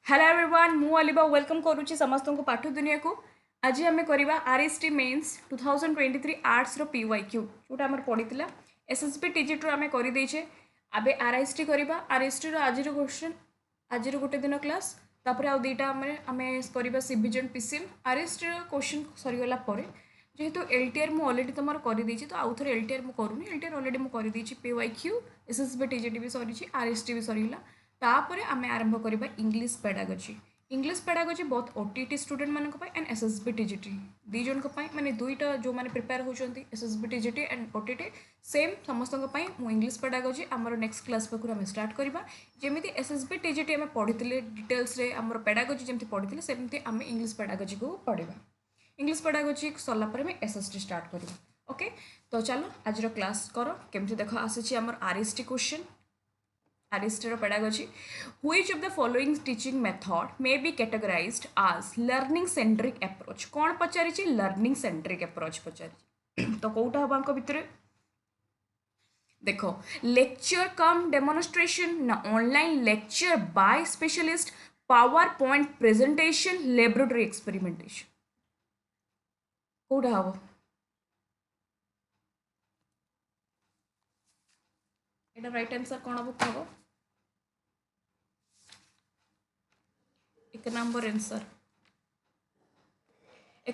Hello everyone मु अलिबा welcome करुच्ची समस्त को पाठ दुनिया को आज आम करवा आरएसटी मेन्स 2023 आर्ट्स पीवाईक्यू जोटा आम पढ़ी एसएसबी टीजीट आम करदेचे आबे आरएसटी करवा आरएसटी आज क्वेश्चन आज गोटे दिन क्लास तापर आउ दुईटा आम करवा सिविजन पीसीएम आरएसटी क्वेश्चन सरीगला जेहेतु एलटीआर मु ऑलरेडी तुम कर तो आउ थे एलटीआर मुझे करूनी एलटीआर ऑलरेडी मुझे पीवाईक्यू एसएसबी टीजीटी भी सरी आरएसटी भी सरीगला तापर आम आरंभ करवा इंग्लिश पेडागोजी बहुत ओटीटी स्टूडेंट मान एंड एसएसबी टीजीटी दी जन माने दुईटा जो मैंने प्रिपेयर होती SSB TGT and OTT same समस्त मु इंग्लिश पेडागोजी आमर नेक्स्ट क्लास पाखु आम स्टार्ट करवा जमी एसएसबी टीजीटी आम पढ़ी डिटेल्स आमर पेडागोजी जमी पढ़ी सेमती आम इंग्लिश पेडागोजी को पढ़ा इंग्लिश पेडागोजी सरला एसएसटी स्टार्ट करवा ओके। तो चलो आज क्लास कर केमती देख आसी आमर RST question Aristotle pedagogy. Which of the following teaching method may be categorized as learning centric approach? कौन पचारिछि learning centric approach पचारिछि तो कोउटा हबा अंक भितरे देखो लेक्चर कम डेमोन्स्ट्रेशन ना online lecture by specialist power point presentation laboratory experimentation कोउटा हबो एटा राइट आंसर कौन हम एक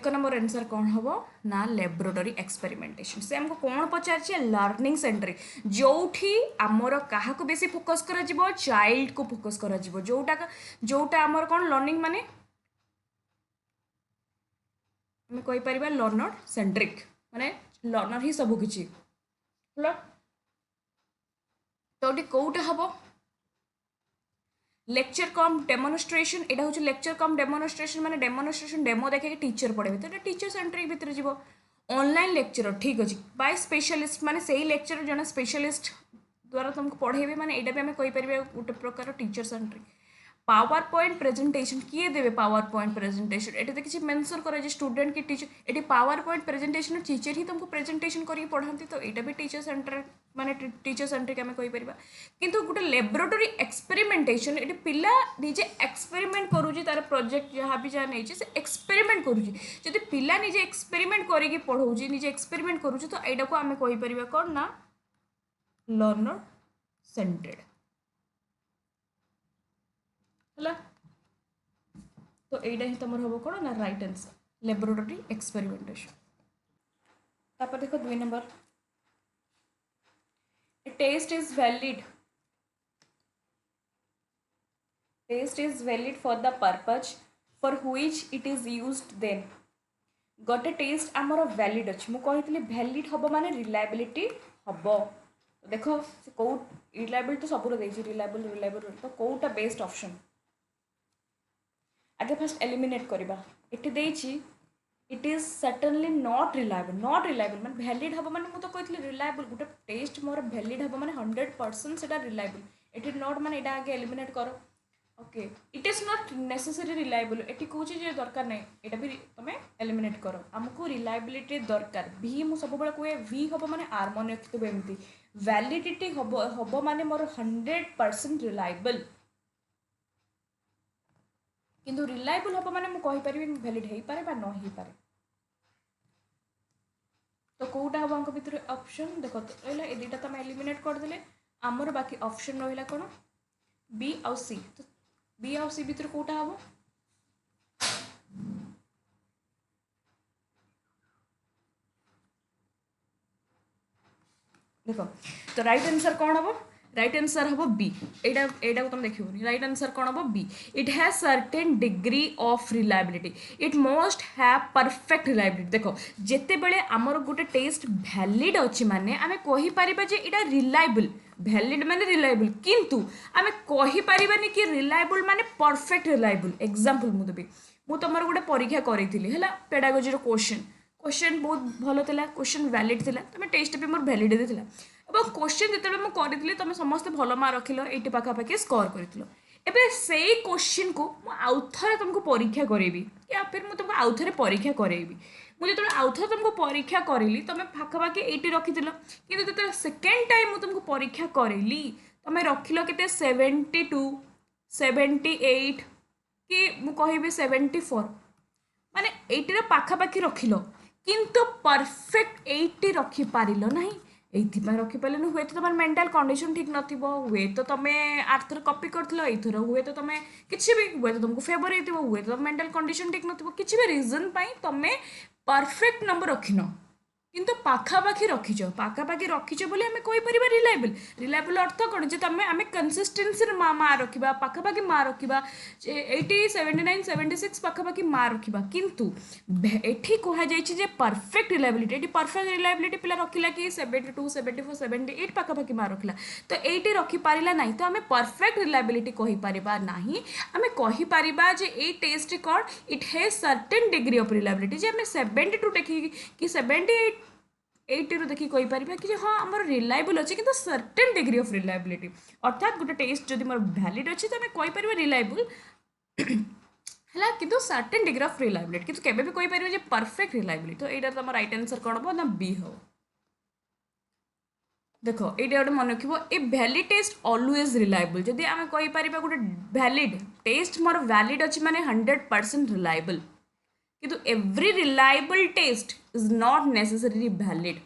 नंबर आंसर कौन हम ना लैबोरेटरी एक्सपेरिमेंटेशन से हमको कौन पचार लर्निंग सेंटर जोठी आमर क्या बेसी फोकस करा चाइल्ड को फोकस करा जोटा जोटा आमर कौन लर्निंग माने हमें कहि परिबा लर्नर सेंट्रिक माने लर्नर ही सब किछि तो कौटा हम लेक्चर कम डेमोन्स्ट्रेशन यहाँ हूँ लेक्चर कम डेमोन्स्ट्रेशन माने डेमोन्स्ट्रेशन डेमो देखे टीचर पढ़े तो टीचर सेंट्रिक भितर जीव ऑनलाइन लेक्चर ठीक अच्छे बाय स्पेशलिस्ट माने से ही लेक्चर जन स्पेशलिस्ट द्वारा तुमको पढ़ेबे माने एटा भी आम कहीपर गोटे प्रकार teacher centric power point presentation किए देवे पावर पॉइंट प्रेजेंटेशन ये तो किसी मेंशन करे स्टूडेंट की टीचर ये पावर पॉइंट प्रेजेंटेशन टीचर ही तुमको प्रेजेंटेशन करके पढ़ाती तो यहाँ भी टीचर सेंटर माने टीचर सेंट्रिक आम कहीपर किंतु गोटे लैबोरेटरी एक्सपेरिमेंटेशन ये पिला निजे एक्सपेरिमेंट करुँच तार प्रोजेक्ट जहाँ भी जहाँ नहीं से एक्सपेरिमेंट करुँच जब पिला निजे एक्सपेरिमेंट करके पढ़ाऊँ निजे एक्सपेरिमेंट करुँच तो यहाँ को आम कहीपर कौन ना लर्नर सेंटेड है तो यहीटा ही तुम हम कौन ना राइट आंसर लैबोरेटरी एक्सपेरिमेंटेशन तापर देखो 2 number test is valid for the purpose for which it is used then गोटे टेस्ट आमर वैलिड अच्छे मुझे वैलिड हम माने रिलायबिलिटी हम देखो कौ रिलायबल तो सब रिलायबल तो कौटा बेस्ट ऑप्शन आगे फर्स्ट एलिमिनेट करवा ये it is certainly not reliable मैं वैलिड हम मैंने मुझे कहती रिलायबल गोटे टेस्ट मोर वैलिड हम मैंने 100% से रिलायबल इट इज नॉट मैंने यहाँ आगे एलिमिनेट कर okay it is not necessary reliable ये कहूँ दरकार नहीं यहाँ भी तुम एलिमिनेट कर आमको रिलायबिलिटी दरकार भी मुझे सब कहे भी हम मैंने आर मन रखिथे एमती वैलिडिटी हम माने मोर 100% रिलायबल किंतु रिलायबल हम माने मुझे वैलिड हो पारे बा न हो पारे तो कौटा हम अंक भितर ऑप्शन देखो तो रहा ये दुटा तुम एलिमिनेट करदे आमर बाकी ऑप्शन रहा कौन बी आउ सी तो बी आउ सी भितर कौटा हम देखो तो राइट आंसर कौन हम राइट आंसर हम बी एटा तुम देखो राइट आंसर कौन हम B it has certain degree of reliability it must have perfect reliability देखो जिते बड़े आमर गोटे टेस्ट वैलिड अच्छी माने आमे कहि परिबा जे एटा रिलायबल वैलिड माने रिलायबल किंतु आमे कहि परिबानी कि रिलायबल माने परफेक्ट रिलायबल एग्जांपल मु देबी मु तमर गोटे परीक्षा करिथिली हला पेडागोजी रो क्वेश्चन बहुत भलो थिला क्वेश्चन वैलिड थिला तमे टेस्ट भी मोर वैलिड देथिला एवं क्वेश्चन जिते मुझे करी तुम समस्त भल मार्क रखिल ये पाखापाखि स्कोर कर से क्वेश्चन को आउ थे तुमको परीक्षा करेबी या फिर मुझे तुमको आउ थे परीक्षा करेबी मुझे जो आउ थे तुमको परीक्षा करेली तुम पाखापाखि ये रखी कि जो सेकेंड टाइम मुझे तुमको परीक्षा करेली तुम रखिल के 72 78 कि मु कहबी 74 माने 80 पाखापाखि रखिल किंतु परफेक्ट 80 रखिपारिल नहीं এইଥିପାଇଁ ରଖିପାରିଲନି ହୁଏତ ତମର ମେଣ୍ଟାଲ କଣ୍ଡିସନ ଠିକ୍ ନଥିବ ହୁଏତ ତମେ ଆର୍ଥର କପି କରିଥିଲ ଏଇଥର ହୁଏତ ତମେ କିଛି ବି ହୁଏତ ତମକୁ ଫେଭର ହେଇଥିବ ହୁଏତ ତମ ମେଣ୍ଟାଲ କଣ୍ଡିସନ ଠିକ୍ ନଥିବ କିଛି ବି ରିଜନ ପାଇଁ ତମେ ପରଫେକ୍ଟ ନମ୍ବର ରଖିନ କିନ୍ତୁ ପାଖାପାଖି ରଖିଛ ବୋଲି ଆମେ କହିପାରିବା ରିଲାଏବଲ୍ ଅର୍ଥ କ'ଣ ଯେ ତମେ ଆମେ କନସିଷ୍ଟେନ୍ସିରେ ମାର୍କ ରଖିବା ପାଖାପାଖି ମାର୍କ ରଖିବା ଯେ 80 79 76 ପାଖାପାଖି ମାର୍କ ରଖିବା କିନ୍ତୁ ଏଠି କୁହାଯାଇଛି ଯେ ପରଫେକ୍ଟ ରିଲାଏବିଲିଟି ଏଠି ପରଫେକ୍ଟ ରିଲାଏବିଲିଟି ପିଲା ରଖିଲା କି 72 74 78 ପାଖାପାଖି ମାର୍କ ରଖିଲା ତ ଏଇଠି ରଖିପାରିଲା ନାହିଁ ତ ଆମେ ପରଫେକ୍ଟ ରିଲାଏବିଲିଟି କହିପାରିବା ନାହିଁ ଆମେ କହିପାରିବା ଯେ ଏଇ ଟେଷ୍ଟ କ'ଣ it has certain degree of reliability ଯେ ଆମେ 72 ଦେଖିକି କି 78 80 ରୁ देखिए कही पारिबा कि हाँ आमर रिलायबल अच्छे कि सर्टेन डिग्री ऑफ रिलायबिलिटी अर्थात गोटे टेस्ट जदि मोर वैलिड अच्छे तो आम कहीपर रिलायबल है कि सर्टेन डिग्री ऑफ रिलायबिलिटी कि केबे भी कही पारिबा जे परफेक्ट रिलायबिलिटी तो यहाँ तुम राइट आंसर कौन हम ना बी हम देख ये गोटे मन रखिए a valid test always reliable जदि आम कहीपर गोटे वैलिड टेस्ट मोर वैलिड अच्छे माने 100% रिलायबल किंतु every reliable test is not necessary valid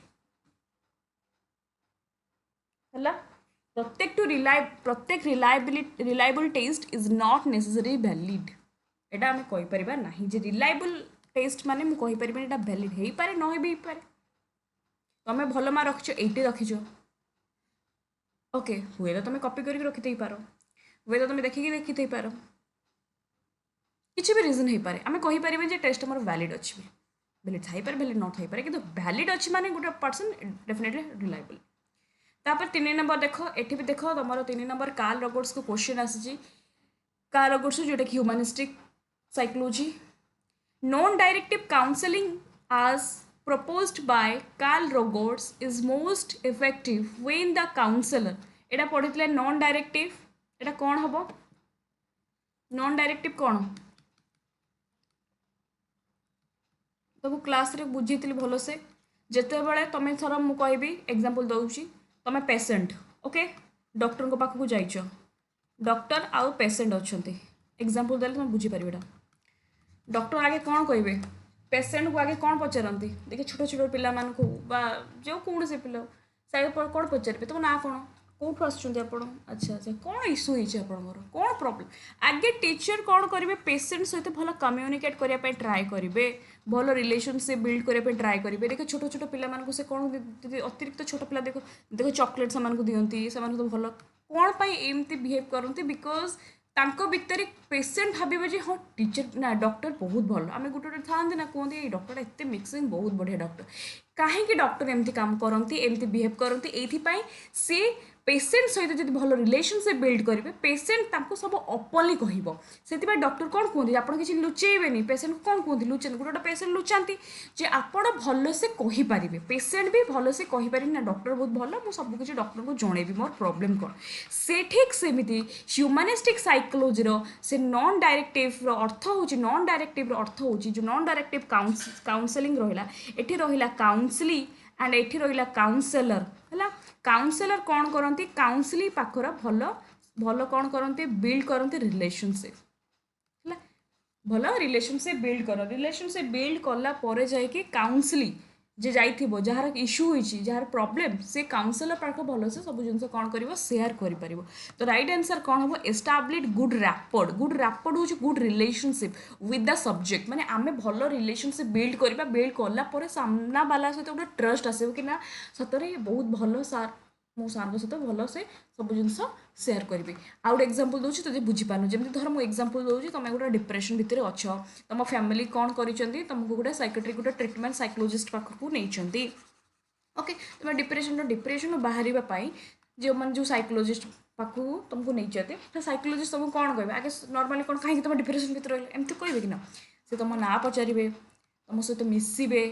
है प्रत्येक reliable test is not necessary valid एटा आम कहीपर ना जे रिलायबल टेस्ट माने मुझे कहीपर एटा वैलिड हो पारे न हो भी पारे तुम भल मार्क रखिच 80 रखिच ओके हुए तो तुम कॉपी करके रखी पार हुए तो तुम देखिए देखी पार किसी भी रिजन हो पारे आम कहीपर जे टेस्ट मोर वैलिड अच्छी वैलिड थाई पारे वैलिड न थाई पारे कि वैलिड अच्छी माने गोटे पर्सन डेफिनेटली रिलायबल तापर 3 नंबर देख एठी भी देख तुम 3 नंबर कार्ल रॉबर्ट्स को क्वेश्चन आसी कार्ल रॉबर्ट्स जोटा कि humanistic psychology non directive counselling as proposed by Carl Rogers is most effective when the counselor एटा पढ़ी नॉन डायरेक्टिव एटा कौन हम नॉन डायरेक्टिव कौन सब क्लास रे बुझी भल से जिते बड़े तुम थर मु कहि एग्जांपल दउची तुम पेसेंट ओके डॉक्टर को पाखक जाइछ डॉक्टर आउ पेसेंट अच्छा एग्जांपल देले तुम बुझी पारिबेटा डॉक्टर आगे कौन कहे पेसेंट को आगे कौन पचारती देखिए छोट छोट पिला जो कौन से पिला साइड पर कौन पचारे तुम ना कौन कौटू आसुँच अच्छा अच्छा कौन इश्यू होती कौन प्रॉब्लम आगे टीचर कौन करेंगे पेसेंट सहित भल कम्युनिकेट करने ट्राए करेंगे भल रिलेशनशिप बिल्ड करने ट्राए करेंगे देखो छोट छोट पिला से कौन अतिरिक्त छोट पिला देखो देखो चॉकलेट से दिखती से भल कौन एमती बिहेव करती बिकज तांको भितर पेसेंट भावे जे हाँ टीचर ना डॉक्टर बहुत भल आम गोटे गोटे था ना कहते डॉक्टर एत मिक्सिंग बहुत बढ़िया डॉक्टर कहीं डॉक्टर एमती काम करती एमती बिहेव करती ये सी पेसेंट सहित जब भल रिलेशनशिप बिल्ड करेंगे पेसेंट सब ओपनली कह डॉक्टर कौन कहते आप किसी लुचेबे पेसेंट को कौन कहते लुचे गोटे गोटे पेसेंट लुचाती जे आप भल से कहींपारे पेसेंट भी भल से कहींपारे ना डॉक्टर बहुत भल मुझे सबकि डॉक्टर को जनइबी मोर प्रोब्लेम कौन से ठीक सेमती ह्यूमनिस्टिक साइकोलॉजी से नॉन डायरेक्टिव अर्थ हूँ नॉन डायरेक्टिव अर्थ हूँ जो नॉन डायरेक्टिव काउंसलिंग रहा ये रहा काउंसली एंड ये रहा काउंसेलर है काउंसेलर कौन करती काउंसलिंग पाखर भल भल कौन करते बिल्ड करते रिलेशनशिप है भल रिलेशनशिप बिल्ड कला जाकि काउंसलिंग जे जाइथिबो जार इश्यू होइछि जार प्रॉब्लम से काउंसलर पाख भल से सब जिन कौन कर सेयार कर तो राइट आंसर कौन हम एस्टाब्लिश गुड रैपोर्ट हूँ good relationship with the subject माने आमे भल रिलेशनशिप बिल्ड कला सामना वाला सहित गोटे ट्रस्ट आसो कि ना सतरे बहुत भल सार मो सार सहित भल से सब जिन सेयार करी आ गए एग्जांपल दूसरी तुझे बुझीपार जमी धर मुझे एग्जांपल दूसरी तुम गोटे डिप्रेशन भितर अच्छ तुम फैमिली कौन तुमको गोटे साइकेट्रिक गोटे ट्रिटमेंट साइकोलॉजिस्ट पाखक नहीं ओके तुम डिप्रेशन बाहर जो मैंने जो साइकोलॉजिस्ट पाखक तुमको नहीं साइकोलॉजिस्ट तुमको कौन कहे आगे नॉर्मली कौन कहीं तुम डिप्रेशन भितर रही एमती कहे कि ना से तुम ना पचारे तुम सहित मिसबे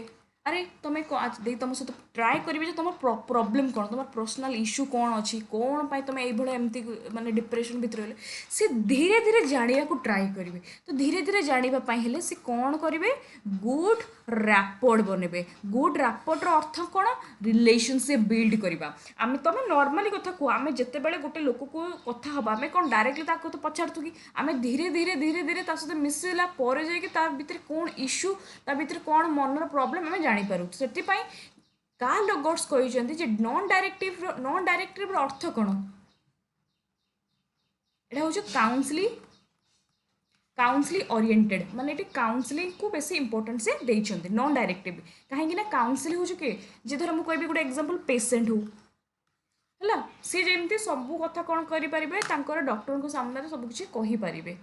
अरे तुम तुम सहित ट्राए करेंगे तुम प्रोब्लेम कौन तुम पर्सनाल इश्यू कौन अच्छी कौन पाई तुम ये एमती माने डिप्रेशन भितर रहे सी धीरे धीरे जाना को ट्राए करेंगे तो धीरे धीरे जानापी हेले सी कौन करेंगे गुड रैपोर्ट बनेबे गुड रैपोर्टर अर्थ कौन रिलेशनशिप बिल्ड करवा आम तुम नॉर्मली कथा कह आम जिते बड़े गोटे लोक को कथा हम आम कौन डायरेक्टली तो पचारू कि आम धीरे धीरे धीरे धीरे सहित मिसला जा भितर कौन इश्यू ता भितर कौन मनर प्रॉब्लम आम जापर से कार्ल रॉगर्स कहते नॉन डायरेक्टिव अर्थ कौन यहाँ हूँ काउंसलिंग ओरिएंटेड माने ये काउंसलिंग को बेसी इंपोर्टेंट से देइछन्ते नॉन डायरेक्टिव कहीं काउंसलिंग हूँ कि जे धर मुझे कहबी गोटे एग्जांपल पेशेंट हो है सी जमी सब कथा कौन करें डॉक्टर को सामने सब किसी कहींपारे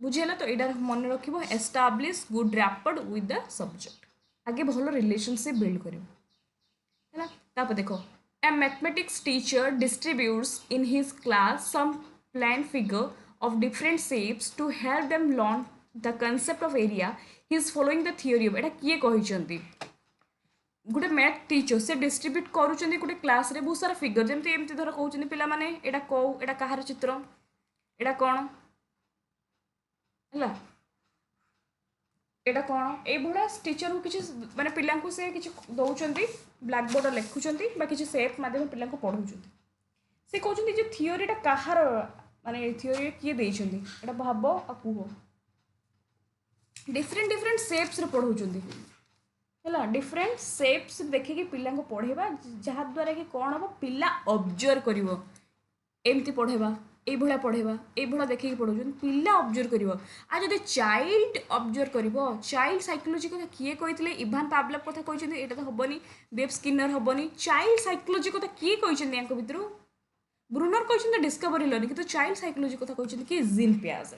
बुझीगला तो यहाँ मन रख establish good rapport with the subject आगे भल रिलेशनशिप बिल्ड कर देखो a mathematics teacher distributes in his class some plan figure of different shapes to help them learn the concept of area. He is following the theory of एटा किए कहिसंती गोटे math teacher से distribute करूचंती गोटे class रे बहुत सारा figure जेमती एमती धर कहउचंती पिला माने एटा को एटा कहार चित्र एटा कोन हला एटा कोन ए बुढा टीचर को किछि माने पिला को से किछि दउचंती ब्लैक बोर्ड लिखुचंती बा किछि शेप माध्यम पिला को पढौचंती से कहउचंती जे थियोरीटा कहार माने थियोरी किए देइछंती एटा भाबो आ कुहो डिफरेंट डिफरेंट शेप्स रे पढौचंती हला डिफरेंट शेप्स देखि कि पिला को पढेबा जहा द्वारा कि कोन हो पिला ऑब्जर्व करिवो एमती पढेबा ए भळा पढेबा ए भळा देखि कि पढौचंती पिला ऑब्जर्व करिवो आ जदि चाइल्ड ऑब्जर्व करिवो चाइल्ड साइकोलॉजी को किए कहितले इभान पावलोव कथा कहिसंती एटा तो हबनी वेब स्किनर हबनी चाइल्ड साइकोलॉजी को किए कहिसंती यांको भितरु ब्रूनर कहते डिस्कवरी लर्निंग तो चाइल्ड साइकोलॉजी कथा कहते कि जीन पियाजे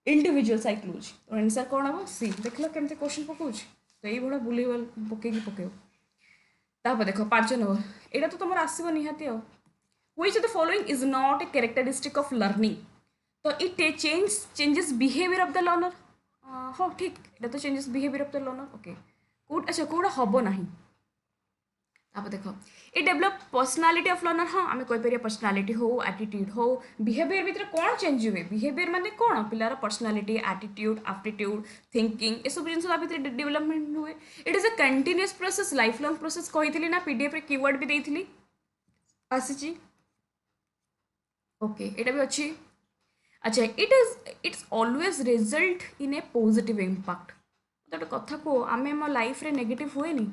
इंडिविजुअल साइकोलॉजी तो आंसर कौन हम सी देख लो केमती क्वेश्चन पकाउछ तो ये भाई बुले पकईकि पकेब देख 5 नंबर यहाँ तो तुम आसो निहाती which of the following is not a characteristic of learning तो it changes behaviour of the learner हाँ ठीक ये तो changes behaviour of the learner okay अच्छा कौटा हम ना देख ये डेभलप पर्सनालीटी ऑफ लर्नर हाँ आम कहीपर पर्सनालीटी हो एटीट्यूड हो बिहेवियर भितर कौन चेंज हुए बिहेवियर माने कौन पिलार पर्सनालीटी एटीट्यूड एप्टीट्यूड थिंकिंग ये सब जिन भितर डेवलपमेंट हुए it is a continuous process life long process कही ना पीडीएफ रे कीवर्ड भी देती आसी ओके यहाँ भी अच्छी अच्छा it's always result in A positive impact गोटे कथा को आम आम लाइफ रे नेगेटिव हुए नहीं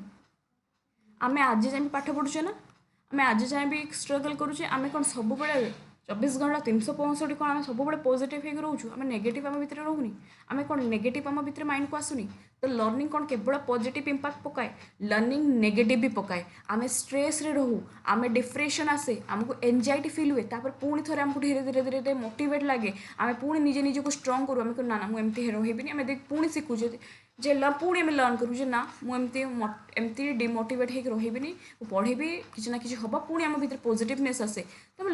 आमे आज जाए पाठ पढ़ुचे ना आमे आज जाए भी स्ट्रगल करुचे आमे कौन सब बड़े 24 घंटा 365 कौन आम सब बड़े पॉजिटिव हो रोचु आम नेगेटिव आम भितर रोनी आम कौन नेगेटिव आम भितर माइंड को आसुनी तो लर्निंग कौन केवल पॉजिटिव इम्पैक्ट पकाए लर्निंग नेगेटिव भी पकाए आम स्ट्रेस रे रहू आम डिप्रेशन आसे आमको एंजाइटी फील हुए तापर पुणी थे आमको धीरे धीरे धीरे धीरे मोटिवेट लगे आम पुणी निजे निजे को स्ट्रंग करूँ आम ना मुझे रही आम पुणी शिखुचे जे पुणी आम लर्न करूँ ना मुझे डिमोटिवेट हो रही पढ़ी किसी ना कि हम पुणी आम भर पॉजिटिवनेस आसे तो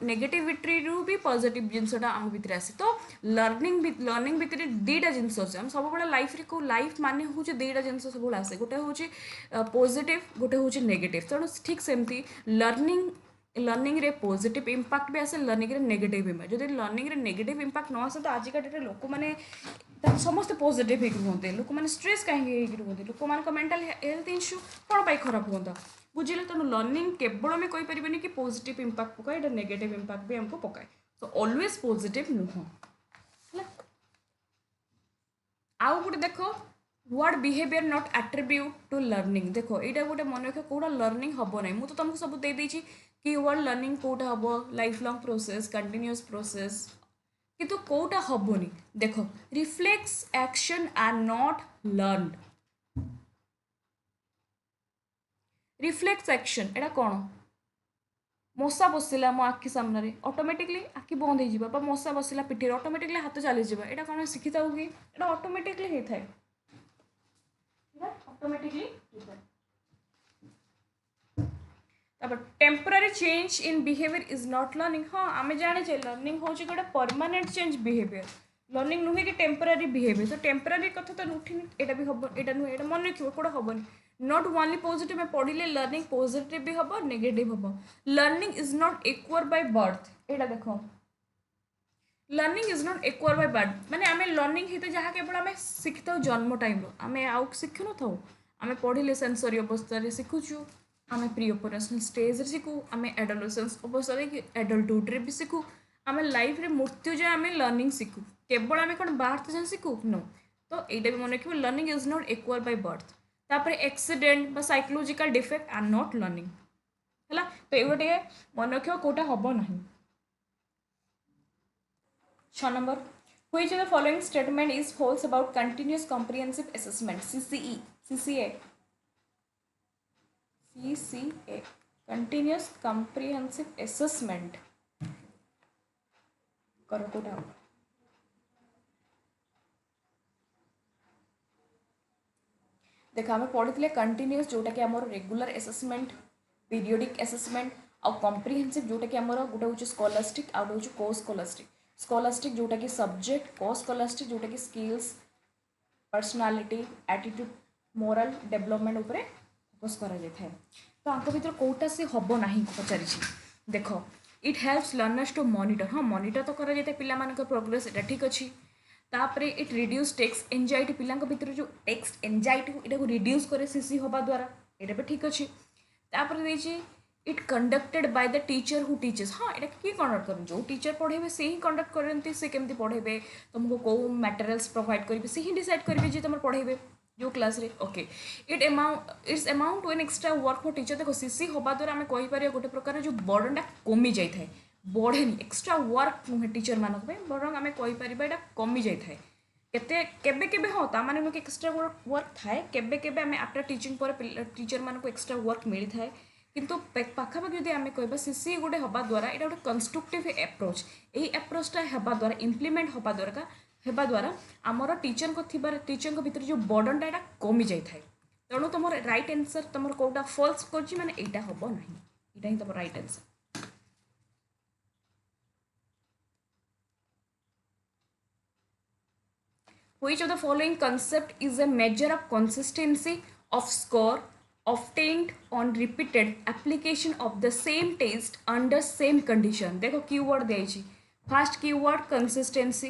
नेगेटिविटी भी पॉजिटिव जिनसा आम भर आसे तो लर्निंग भितर दीटा जिनस अच्छे आम सब लाइफ रे को लाइफ माने हूँ दीटा जिनस सब आसे गोटे हूँ पॉजिटिव गोटे हूँ नेगेटिव तेणु ठीक सेमती लर्निंग रे पॉजिटिव इम्पैक्ट भी आसे लर्निंग रे नेगेटिव इम्पैक्ट जब लर्निंग रे नेगेटिव इम्पैक्ट न आसे तो आजिका डेट लोक मैंने समस्त पॉजिटिव होते लोक मैंने स्ट्रेस कहीं रुहते लोक मान मेंटल हेल्थ इश्यू कौन पाई खराब होता बुझे तेणु लर्निंग केवल आम कहीपर कि पॉजिटिव इम्पैक्ट पकाए ये नेगेटिव इम्पैक्ट भी हमको पकाए तो ऑलवेज पॉजिटिव नुह आउ गोटे देख what behaviour not attribute to learning देख यहाँ गोटे मन रख कौटा लर्निंग हम ना मुझे तो तुमको सब दे देती कि वर्ड लर्निंग कौटा हम life long process continuous process किंतु कौटा हेनी देख reflex action are not learned reflex action एटा कौन मशा बसला मो आखि सामने ऑटोमेटिकली आखि बंद हो मशा बसला पिठी ऑटोमेटिकली हाथ चली जावा एटा कौन शिखी था कि एटा ऑटोमेटिकली होता है automatically temporary change in behaviour is not learning हाँ आम जाने लर्निंग हूँ गोटे परमानेंट चेंज बिहेवियर लर्निंग नुहे कि टेम्पररी बिहेवियर तो टेम्पररी कथा तो उठिनी यहाँ भी हम यहाँ नुहे यहाँ मन रखिए कौटा हेनी नॉट ओनली पॉजिटिव में पढ़िले लर्निंग पॉजिटिव भी हम नेगेटिव हम learning is not equal by birth एटा देखो learning is not equal by birth माने आमे लर्निंग हिते जहाँ केवल आमे शिखिता जन्म टाइम आमे आउ शिखु न थाउ आमे पढ़िले सेंसरी अवस्था रे शिखुछु आमे प्री ऑपरेशनल स्टेज रे शिखु आमे एडोलेसेंस अवस्था रे एडल्टहुड रे भी शिखु आमे लाइफ रे मृत्यु जाए आमे लर्निंग शिखु केवल आमे कोन बार्थ जाए शिखु नो तो एटा भी मन रखिबो learning is not equal by birth तापर एक्सीडेंट बा psychological defect are not learning है तो ये गोटे मन रख कौटा हम ना 6 number which of the following statement is false about continuous comprehensive assessment CCE CCA CCA continuous comprehensive assessment करो कोटा देखा आम पढ़ी कंटिन्यूअस जोटा कि आम रेगुलर एसेसमेंट पीरियोडिक एसेसमेंट आउ कम्प्रिहेन्सिव जोटा कि आम गोटे हूँ स्कॉलास्टिक आउ गोटे हूँ को स्कॉलास्टिक स्कॉलास्टिक जोटा कि सब्जेक्ट को स्कॉलास्टिक जोटा कि skills personality attitude moral development उपरे फोकस करा जाय थाए तो आंक भीतर कोटा से हम ना पचारि देख it helps learners to monitor हाँ मॉनिटर तो करा जाय पिला मानक प्रोग्रेस एटा ठीक अच्छी तापरे इट रिड्यूस टेक्स्ट एंजाइटी पिला भीतर जो टेक्स्ट एंजाइटी को रिड्यूस करे सीसी हवा द्वारा ये भी ठीक अच्छे तापरे it conducted by the teacher who teachers हाँ ये किए कंडक्ट कर जो टीचर पढ़े से ही कंडक्ट करते से केमती पढ़े तुमको कौ मटेरियल्स प्रोवाइड करेंगे से ही डिसाइड करेंगे जी तुम पढ़े जो क्लास रे okay it's amount to an extra work for teacher देखो सीसी हवा द्वारा आम कहीपर गोटे प्रकार जो बर्डन कमी जाए बढ़ेनि एक्सट्रा वर्क नुहे टीचर मानक बरং आम कहीपर यहाँ कमी जाए केते केबे केबे हाँ ता माने नुके एक्सट्रा वर्क थाए केबे केबे आम आफ्टर टीचिंग पर टीचर मानक एक्सट्रा वर्क मिली थाए किंतु पाखापाखि जब आम कह सीसी गोटे हवा द्वारा यहाँ गोटे कंस्ट्रक्टिव एप्रोच यही एप्रोचटा हवा द्वारा इम्प्लीमेंट हवा द्वारा आमर टीचर भीतर जो बर्डनटा यहाँ कमी जाए तेणु तुम राइट आंसर तुम कौटा फॉल्स कर माने यहाँ हम ना यहाँ ही तुम right answer Which of the following concept is a measure of consistency of score obtained on repeated application of the same test under same condition? देखो कीवर्ड दिया फर्स्ट कीवर्ड कंसिस्टेंसी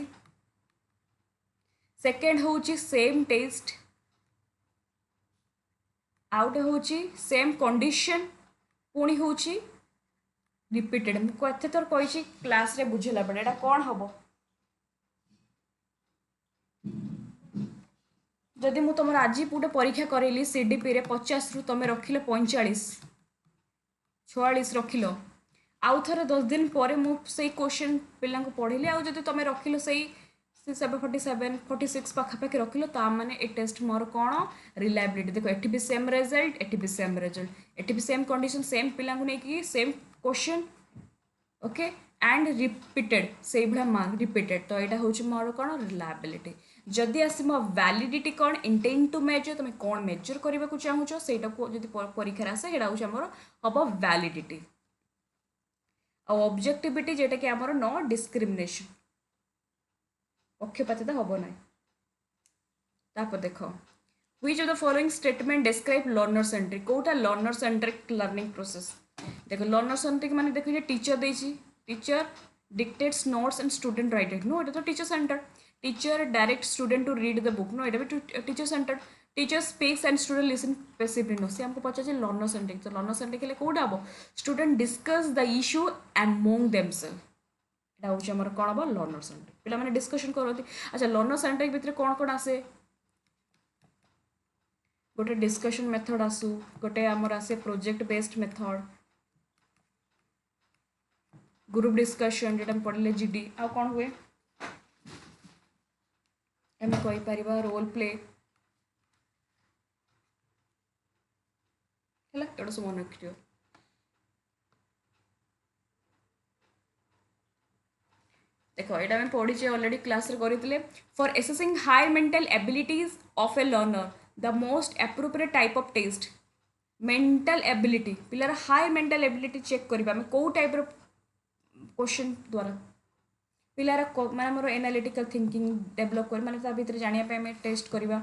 सेकेंड होची सेम टेस्ट आउट होची same condition पुणी होची repeated मुझे एते थर कही क्लास रे बुझेला बेटा एटा कौन हम जदि मु तुम आज गोटे परीक्षा करेली सीडीपी रे 50 रु तुम रखिल 45 46 रखिल आउ थे 10 दिन पर मुझे क्वेश्चन पिला पढ़ेली आउ जदि तुम रखिल से 47 46 पाखापाखि रखिल माने ए टेस्ट मोर कौन रिलायबिलिटी देखो एटी भी सेम रिजल्ट एटी भी सेम रिजल्ट एटी भी सेम कंडीशन सेम पिला नहीं same question okay and repeated से भाया मार्क रिपीटेड तो यहाँ हूँ मोर कौन रिलायबिलिटी जदि आसम वैलिडिटी कौन इंटेंट टू मेजर तुम कौन मेजर करने को चाहूच से परीक्षा आसे यहाँ हूँ आमर हम वैलिडिटी और ऑब्जेक्टिविटी जेटा कि आमर नो डिस्क्रिमिनेशन पक्षपातिता हम ना तापर देख which of the following statement describe learner centric कोटा लर्नर सेंट्रिक लर्निंग प्रोसेस देख लर्नर सेंट्रिक माने देख टीचर देची teacher dictates notes and student write it no ये तो teacher center teacher direct student to read the book no ये भी teacher center teacher speaks and student listen passively no से हमको पचार लर्नर सेंट्रिक तो लर्नर सेंट्रिक हेल्ले कौटा हम student discuss the issue among themselves यहाँ हूँ आम कौन हम लर्नर सेंट्रिक पिला माने डिस्कशन करती अच्छा लर्नर सेंट्रिक भितर कौन कौन आसे गोटे डिस्कशन मेथड आसू गोटे आमर आसे project based method group discussion जो पढ़ले जीडी आ कौन हुए आम कहीपर रोल प्ले है सब मन रखियो देख यहाँ आम पढ़ीचे अलरेडी क्लास करते for assessing higher mental abilities of a learner the most appropriate type of test mental ability पिलार हायर मेंटल एबिलिटी चेक करवा कौ टाइप क्वेश्चन द्वारा पिलार माने मोर एनालिटिकल थिंकिंग डेवलप कर माने ता भीतर जानिया पे हमें टेस्ट करवा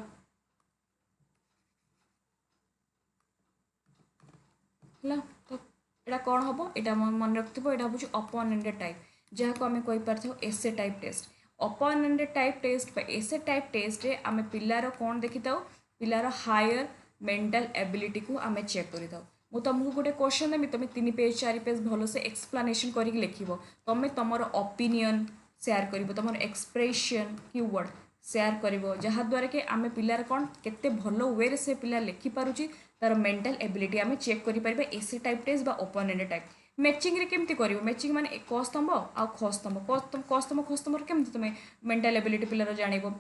है। तो यहाँ कौन हम यहाँ मन रखिथ यहाँ हूँ ओपन एंडेड टाइप जहाँ को आम कहीपर essay type test. Open ended type test essay type test रे आम पिलार कौन देखी था पिलार हायर मेंटल एबिलिटी को आम चेक कर मु तुमको गोटे क्वेश्चन देवी तुम 3 पेज 4 पेज भलसे एक्सप्लानेशन करके लिख तुम तुम ओपिनियन सेयार कर तुम एक्सप्रेशन कीवर्ड सेयार कर जहाद्वारा कि आम पिलार कौन केते भल वे से पिला लिखिपारुची तार मेंटल एबिलिटी आम चेक करें एसे टाइप टेस्ट बा ओपन एंडेड टाइप। मैचिंग रे केमती करिवो मैचिंग माने क स्तंभ आ ख स्तंभ क स्तंभ केमती तुम मेंटल एबिलिटी पिलार जानिबो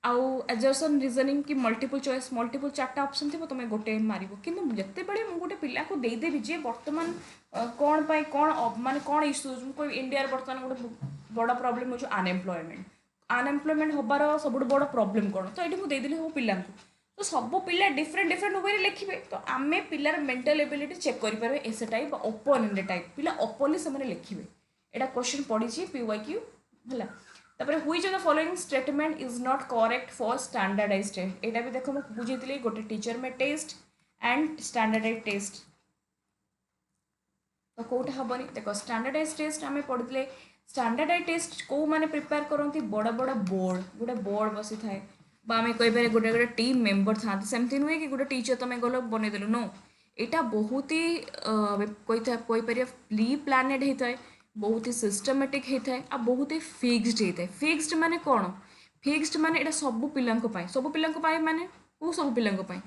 आउ एजर्सन रीजनिंग की मल्टीपल चॉइस मल्टीपल 4टा ऑप्शन थी तुम गोटे मारिबो किंतु जत्ते बड़े मु गोटे पिला को दे देबी जे वर्तमान कौन पाई कौन माने कौन इश्यूज कोई इंडिया रे वर्तमान गोटे बड़ प्रॉब्लम हो अनएम्प्लॉयमेंट हबार सब बड़ प्रॉब्लम कौन तो ये मुझे देदेली सब पिला तो सब पिला डिफरेंट डिफरेंट वे लिखे तो आम पिलार मेंटल एबिलिटी चेक करें essay type open ended type पिला ओपनली से लिखे यहाँ क्वेश्चन पढ़ी पीवाईक्यू है। तापर which of the following statement is not correct for standardised test यहाँ भी देख मुझे बुझे गोटे टीचर में टेस्ट एंड स्टैंडर्डाइज्ड टेस्ट तो कौटा हेनी देख स्टैंडर्डाइज्ड टेस्ट आम पढ़ी स्टैंडर्डाइज्ड टेस्ट कौ मैंने प्रिपेयर करती बड़ बड़ बोर्ड गोटे बोर्ड बसी थाए आम कहीपर गोटे गोटे टीम मेम्बर था सेमती नुहे कि गोटे टीचर तुम गल बनईदेलु नो यहाँ बहुत ही कहीपर प्री प्लानेड होता है बहुत ही सिस्टमेटिक होता है आ बहुत ही फिक्सड होता है। फिक्सड माने कौन फिक्सड माने यहाँ सब पिला माने कौ सब पिला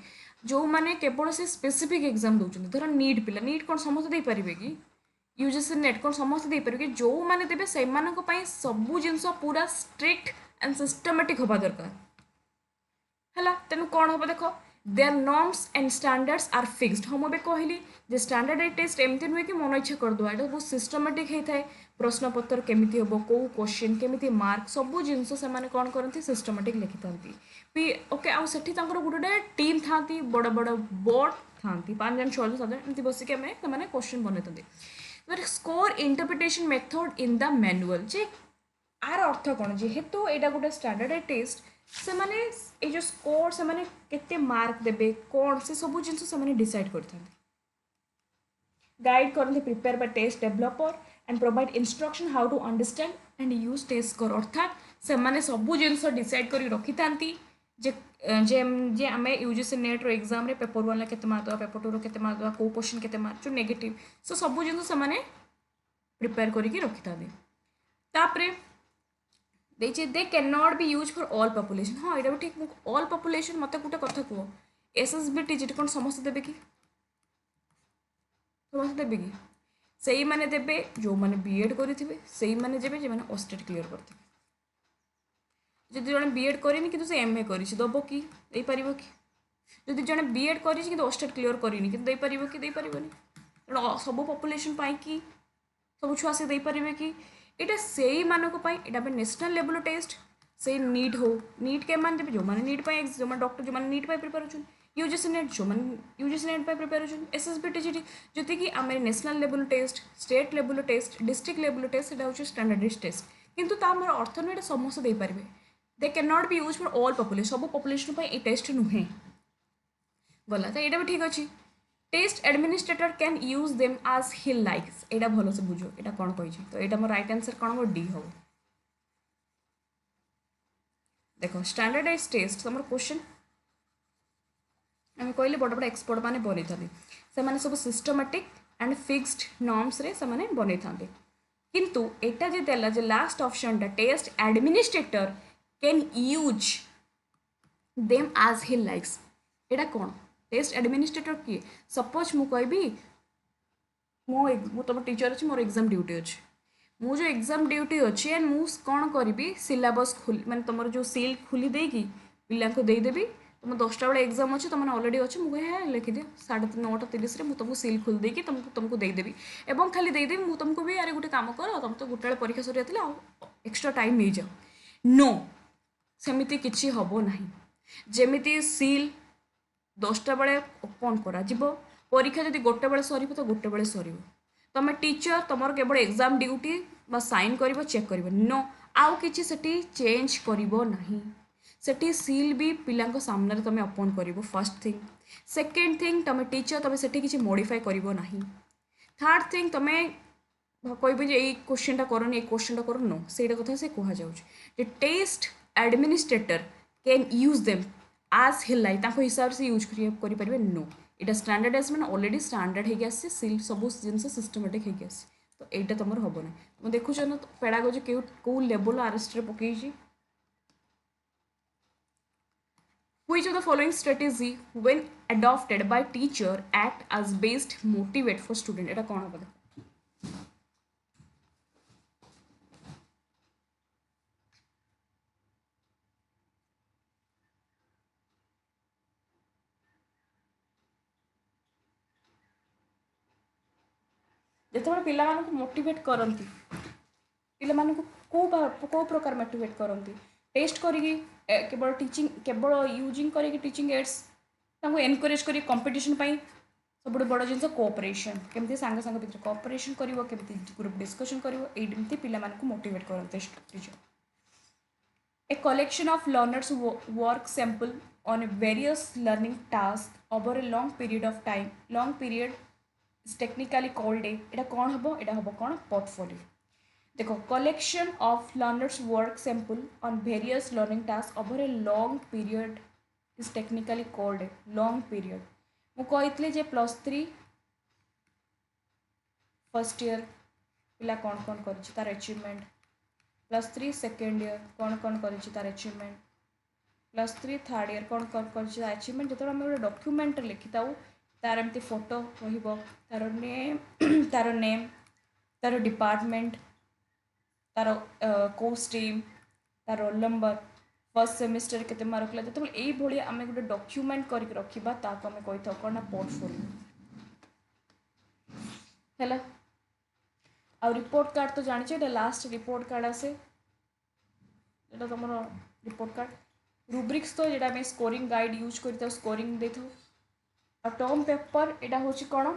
जो मैंने केवल से स्पेसिफिक एग्जाम दौरान धर नीट पिला नीट कौन समस्त दे पारे कि यूजीसी नेट कौन समस्त दे पारे कि जो मैंने देवे से सबू जिनस पूरा स्ट्रिक्ट एंड सिस्टमेटिक हवा दरकार है। तेणु कौन हम देख their norms and standards are fixed हम भी कहली जे स्टैंडर्डाइज्ड टेस्ट एमती नुहे कि मन इच्छा करदे यहाँ बहुत सिस्टमेटिक होता है प्रश्न पत्र केमिति हम कौ क्वेश्चन केमिति मार्क सबू जिनस से कौन करती सिस्टमेटिक लिखि था ओके आउ सेठी गोटे गोटे टीम था बड़ बड़ बोर्ड था 5 जन 6 जन 7 जन एमती बसिक क्वेश्चन बनई score interpretation method in the manual जे आर अर्थ कौन जेहेतु यहाँ गोटे स्टैंडर्डाइज्ड टेस्ट से माने ये जो स्कोर से माने केते मार्क देबे कौन से सब जिनस से डिसाइड करते गाइड करते prepare by test developer and provide instruction how to understand and use test score अर्थात से माने सब जिनस डिसाइड कर रखी था जे जे जे आम यूजीसी नेट रो एग्जाम रे पेपर 1 केते मार्क दवा पेपर 2 रो केते मार्क दवा को क्वेश्चन केते मार्क जो नेगेटिव सो सब जिनस से माने प्रिपेयर करके रखी था तापरे दे can not be use for all population हाँ यहाँ भी ठीक ऑल पॉपुलेशन मत गोटे कथा कह एसएसबी टीजीटी कौन समस्त देवे कि समस्त देवे कि से मैंने देवे जो मैंने बीएड करेंगे से मैंने देवे जो मैंने ओस्टेट क्लीयर करते जब जड़े बीएड करेनि कि से एमए कर दब कि दे पार कि जब जड़े बीएड कर ओस्टेट क्लीयर करनी कि दे पार कि दे पारनि तेणु सब पॉपुलेशन कि सब छुआ से दे पारे कि यहाँ से मानक यहाँ नेशनल लेवल टेस्ट से नीट हो नीट के मान देवे जो मैंने नीट जो डॉक्टर जो मैंने नीट प्रिपेयर हो यूजीसी नेट जो मैंने यूजीसी नेट प्रिपेयर हो एसएसबी टीजीटी जो कि आम national level test state level test district level test यहाँ हूँ स्टैंडर्डाइज्ड टेस्ट किंतु तार अर्थ नुहे समस्त दे पारे they can not be use for all population सब पॉपुलेशन ये टेस्ट नुहे गला तो यहाँ भी ठीक अच्छे test administrator can use them as he likes यहाँ भल से बुझ यहाँ कौन कही तो यहाँ मोर राइट आंसर कौन हम डी हम देख स्टैंडर्डाइज्ड टेस्ट तुम क्वेश्चन आम कहले बड़ बड़ एक्सपर्ट मैंने बनई था से सब सिस्टमेटिक एंड फिक्सड नॉर्म्स रे से बनई था किंतु एटा जे देला जे लास्ट ऑप्शन टा test administrator can use them as he likes एटा कौन टेस्ट एडमिनिस्ट्रेटर किए सपोज मु कहबी मु तुम टीचर अच्छी मोर एग्जाम ड्यूटी अच्छे मु जो एग्जाम ड्यूटी अच्छी एंड मु कौन करी सिलेबस खोल माने तुम जो सील खोली देगी पिला को देदेवी तुम 10टा बेले एग्जाम अच्छे तुमने ऑलरेडी अच्छे मुझे लिखिदि 9:30 मुझे तुमको सील खोल देकी तुमको देदेवी एवं खाली देदेवी मुझे तुमको भी अरे गोटे काम कर तुम तो गोटे परीक्षा सरी एक्स्ट्रा टाइम नहीं जाओ नो सेमिति किछि हबो नाही जेमिति सील 10टा बेले ओपन करा परीक्षा जब गोटे बेले सर तो गोटे बेले सर तुम टीचर तुम केवल एग्जाम ड्यूटी बा साइन कर चेक कर नो आउ कि चेंज कर सेठी सील भी पिलांको सामने तुम ओपन कर फर्स्ट थिंग सेकेंड थिंग तुम टीचर तुम से किसी मॉडिफाई कर ना थर्ड थिंग तुम्हें कह ये क्वेश्चन करनी ये क्वेश्चन कर नो से कथा से कहुचे test administrator can use them आज है हिसाब से यूज करें नो यहाँ स्टैंडर्डाइज मैंने ऑलरेडी स्टैंडर्ड हो सब जिन सिस्टमेटिक हो तो यहाँ तुम हम ना तुम देखुच ना पेडागोजी कौ लेवल आरएसटी पकई Which of the following strategy when adopted by teacher act as best motivate for student এটা কোন হবে ଯେତେବେଳେ ପିଲାମାନଙ୍କୁ ମୋଟିଭେଟ୍ କରନ୍ତି ପିଲାମାନଙ୍କୁ କେଉଁ ପ୍ରକାର ମୋଟିଭେଟ୍ କରନ୍ତି ଟେଷ୍ଟ କରିକି କେବଳ टीचिंग केवल यूजिंग करके टीचिंग एड्स ତାଙ୍କୁ एनकरेज करी कंपटीशन ପାଇଁ ସବୁଠୁ ବଡ଼ ଜିନିଷ କୋଅପରେସନ୍ କେମିତି ସାଙ୍ଗ ସାଙ୍ଗ ଭିତରେ କୋଅପରେସନ୍ କରିବ କେମିତି ଗ୍ରୁପ डिस्कशन କରିବ ଏଇମିତି ପିଲାମାନଙ୍କୁ ମୋଟିଭେଟ୍ କରନ୍ତି teacher A collection of learners work sample on various learning tasks over a long period of time long period is technically called a এটা কোন হবো এটা হবো কোন portfolio देखो collection of learners work sample on various learning tasks over a long period is technically called a long period ମୁଁ କହିଥିଲି ଯେ +3 फर्स्ट ईयर पिला कौन कौन कर तार अचीवमेंट +3 सेकेंड ईयर कौन कौन कर तार अचीवमेंट +3 थर्ड ईयर कौन कौन कर अचीवमेंट जो आम गोटे डॉक्यूमेंट लिखि था तार एमती फोटो रहिबो तार नेम तार डिपार्टमेंट तार को स्ट्रीम तार रोल नंबर फर्स्ट सेमिस्टर केते मार्क ला जो ये भाई आम गोटे डॉक्यूमेंट करके रखा ताको आम कही था कौन ना पोर्टफोलियो है आ रिपोर्ट कार्ड तो जानी ये लास्ट रिपोर्ट कार्ड आसे ये तुम रिपोर्ट कार्ड रूब्रिक्स तो जेटा आम स्कोरिंग गाइड यूज कर स्कोरिंग दे टर्म पेपर यहाँ हूँ कौन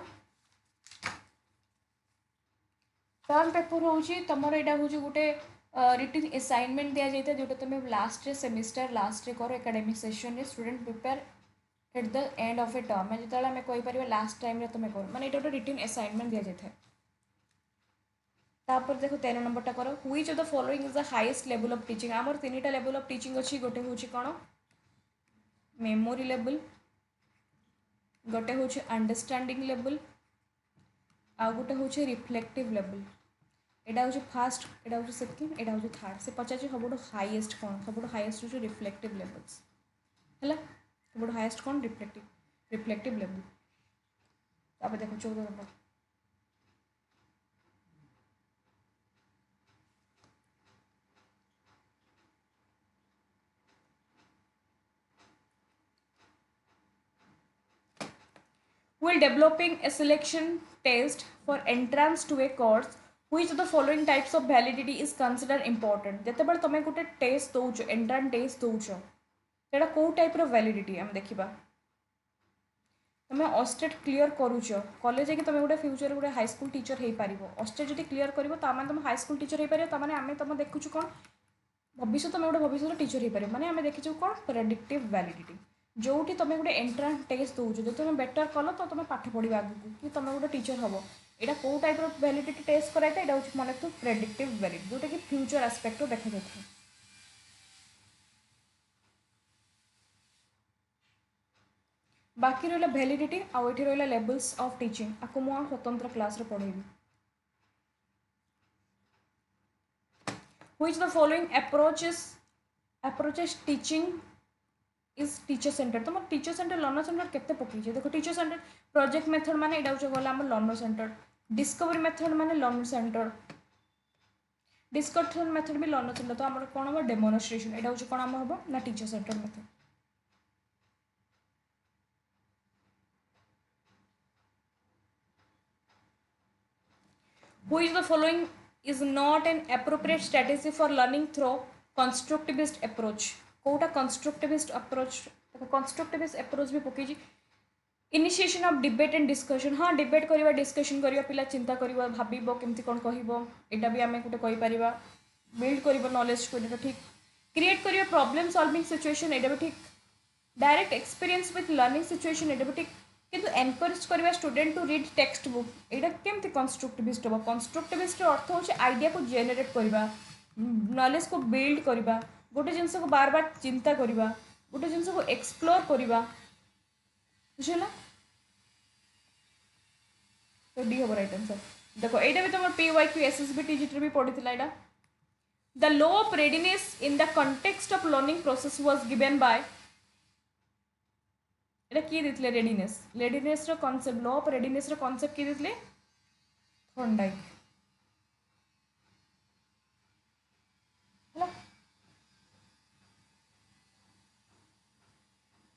टर्म पेपर हूँ तुम यहाँ हूँ गोटे रिटन असाइनमेंट दि जाता है जोटा तुम लास्ट सेमिस्टर लास्ट कर academic session student prepare at the end of a term मैं जो आम कहीपर लास्ट टाइम तुम कर मैंने ये गोटे रिटन असाइनमेंट दि जाता है तापर देखो 13 नंबरटा कर which of the following is the highest level of teaching आमर तीनटा लेवल ऑफ टीचिंग अच्छी गोटे हूँ कौन मेमोरी लेवल गोटे हूँ अंडरस्टैंडिंग लेवल आ गोटे हूँ रिफ्लेक्टिव लेवल यहाँ हूँ फास्ट यहाँ हूँ सेकेंड यहाँ हूँ थर्ड से पचार सब हाईएस्ट कौन सब हाईएस्ट हूँ रिफ्लेक्टिव लेवल्स है सब हाईएस्ट कौन रिफ्लेक्टिव लेवल तापर देखो 14 number while developing a selection test for entrance to a course which of the following types of validity is considered important जेतेबेले तुम गोटे टेस्ट दौच एंट्रांस टेस्ट दौच सेटा को टाइप रो वैलिडिटी हम देखिबा तुम ऑस्टेट क्लियर करूच कॉलेज कि तुम गोटे फ्यूचर गोटे हाई स्कूल टीचर हो पार ऑस्टेट जब क्लियर कर तुम हाई स्कूल टीचर हो पार तमें आम तुम देखुच कौन भविष्य तुम गोटे भविष्य टीचर हो पार माने आम देखीचु कौन प्रेडिक्टिव वैलिडिटी जोटी तुम गोटे एंट्रांस टेस्ट दौच जो तुम बेटर कल तो तुम पाठ पढ़ा आगे कि तुम गोटे टीचर हम यहाँ कौ टाइप वैलिडिटी टेस्ट कराई यहाँ हूँ मन तो प्रेडिक्टिव वैलिडिटी जोटा कि फ्यूचर आस्पेक्ट देखा जाए बाकी रहा वैलिडिटी आउ ये रहा लेवल्स ऑफ टीचिंग आपको मुझे स्वतंत्र क्लास पढ़ेबी which the following approaches teaching is teacher center तुम टीचर सेंटर लर्नर सेंटर केते पकईचे देखो टीचर सेंटर प्रोजेक्ट मेथड माने एटा हो गला हमर लर्नर सेंटर डिस्कवरी मेथड माने लर्नर सेंटर डिस्कशन मेथड भी लर्नर सेंटर तो हमर कोन हम डेमोन्स्ट्रेशन एटा हो कोन हम हबो ना teacher centre method which the following is not an appropriate strategy for learning through constructivist approach कोटा कंस्ट्रक्टिविस्ट अप्रोच भी पकई initiation of debate and discussion हाँ डिबेट करवा डिस्कशन करवा पिला चिंता करवा भाव केमती कौन कह यहाँ भी आम गोटे कहीपर बिल्ड कर नॉलेज को ठीक क्रिएट करिए प्रॉब्लम सॉल्विंग सिचुएशन एटा भी ठीक direct experience with learning situation एटा भी ठीक किंतु एनकरेज करबा student to read text book एटा केमती कंस्ट्रक्टिविस्ट हो कंस्ट्रक्टिविस्ट अर्थ होचे आइडिया को जेनरेट करबा नॉलेज को बिल्ड करबा गोटे जिनस को बार बार चिंता करबा गोटे जिनस को एक्सप्लोर करबा बुझला तो डी हो राइट आंसर देखो एटा भी तुम पीवाईक्यू एसएसबी टीजीटी भी पढ़ी एटा The law of readiness in the context of learning process was given by এটা কি দিতলে readiness ର concept law of readiness ର concept কি দিতলে থর্নडाইক ହେଲା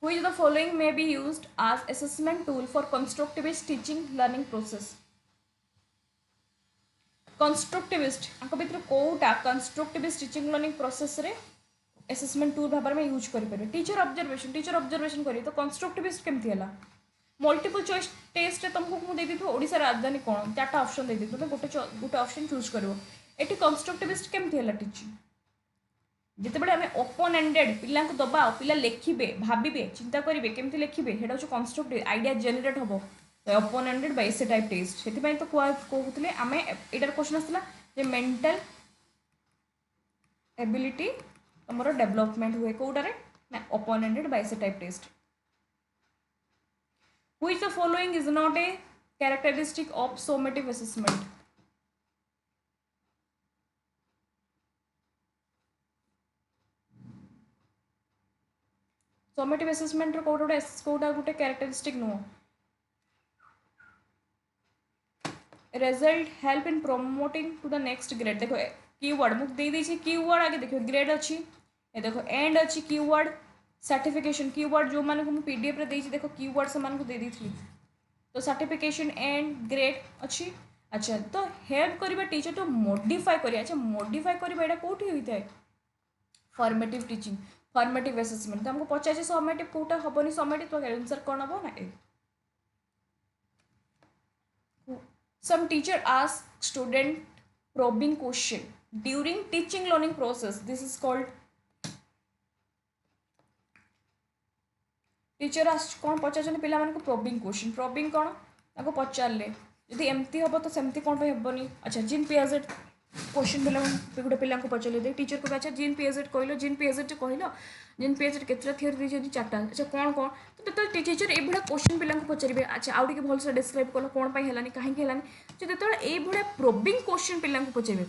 which the following may be used as assessment tool for constructivist teaching learning process constructivist आंक भितर कोटा constructivist teaching learning process रे असेसमेंट टूल भाव में यूज करें टीचर ऑब्जर्वेशन करी तो कंस्ट्रक्टिविस्ट केमती है मल्टीपल चॉइस टेस्ट रे तुमको मुझे देती ओडिशा राजधानी कौन चार्टा ऑप्शन देती तुम गोटे ऑप्शन चूज कर ये कंस्ट्रक्टिविस्ट केमती है टीचिंग जिते आम ओपन एंडेड पिला दबा पिला लिखे भावे चिंता करेंगे केमती लिखे हेटा हूँ कंस्ट्रक्टिव आइडिया जेनेट हम open ended by essay type test से तो कहते आम यार क्वेश्चन आसला मेंटल एबिलिटी तुम डेवलपमेंट हुए कौटारे ना open ended by essay type test which the following is not a characteristic of summative assessment summative assessment रो कोटा गोटे कैरेक्टरिस्टिक नुह result help in promoting to the next grade देखो कीवर्ड मुझे दे दीजिए कीवर्ड आगे देखो ग्रेड अच्छी ये देखो एंड अच्छी कीवर्ड सर्टिफिकेशन कीवर्ड जो माने को मैं पीडीएफ रे देछि देखो कीवर्ड से माने को दे दी थी तो सर्टिफिकेशन एंड ग्रेड अच्छी अच्छा तो हेल्प करबा टीचर टू मॉडिफाई करिया अच्छा मॉडिफाई करबा एटा कोठी होई थाए फॉर्मेटिव टीचिंग फॉर्मेटिव असेसमेंट तो हमको पचासे सॉमेटिव कोटा हबनी सॉमेटिव तो आंसर कोन हबो ना ए Some teacher ask student probing question during teaching learning process. This is called teacher ask कौन पचार पिला मान को probing question probing कौन आपको पचारे यदि एमती हम तो सेमती कौन पे हेबनी अच्छा जीन पियाजेट क्वेश्चन पिला गोटे पिला पचारे दे टीचर को अच्छा जीन पियाजेट कहल जीन पियाजेट कहल जीन पियाजेट केतटा थियोरी देछन चारटा अच्छा कौन कौन तो टीचर ये भाया क्वेश्चन पिला पचारे अच्छा आउ टे भलसे डिस्क्राइब कल कौन पर है कहीं हेलानी जो ये भाया प्रोबिंग क्वेश्चन पिला पचारे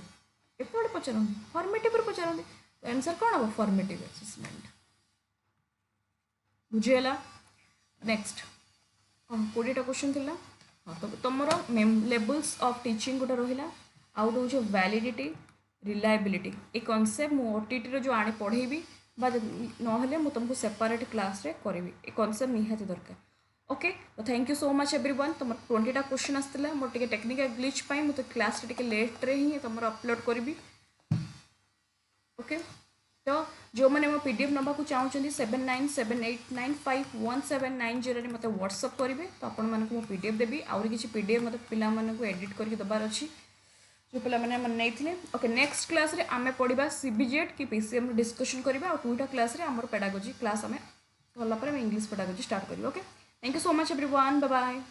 एपटे पचारती फॉर्मेटिव पचारती तो आंसर कौन हम फॉर्मेटिव असेसमेंट बुझीगला नेक्स्ट कौन 20टा क्वेश्चन थिला हाँ तो तुम लेवल्स ऑफ टीचिंग गोटे रहा आउट हूँ वैलिडिटी रिलायबिलिटी ये कॉन्सेप्ट मु ओटीटी जो आने पढ़ेबी ना तुमको सेपरेट क्लास रे करी ये कॉन्सेप्ट निहाती दरकार ओके तो thank you so much everyone तुम 20टा क्वेश्चन आसला मोर टे टेक्निकल ग्लिच पाई मुझे क्लास टे लेट रे ही तुम अपलोड करी ओके तो जो मैंने मो पीडीएफ नवा को चाहते 7978951790 मत व्हाट्सअप करेंगे तो आपण मानक मो पीडीएफ देवी आउरी किसी पीडीएफ मत पिला मानक एडिट करके दबार अच्छी जो पिला मैंने मन नहीं ओके नेक्स्ट क्लास रे आमे पढ़ा सीबीजेड कि पीसीएम डिस्कशन करबा और 2टा क्लास रे हमर पेडागोजी क्लास आमे गला पर इंग्लिश पेडागोजी स्टार्ट करियो okay thank you so much everyone bye bye.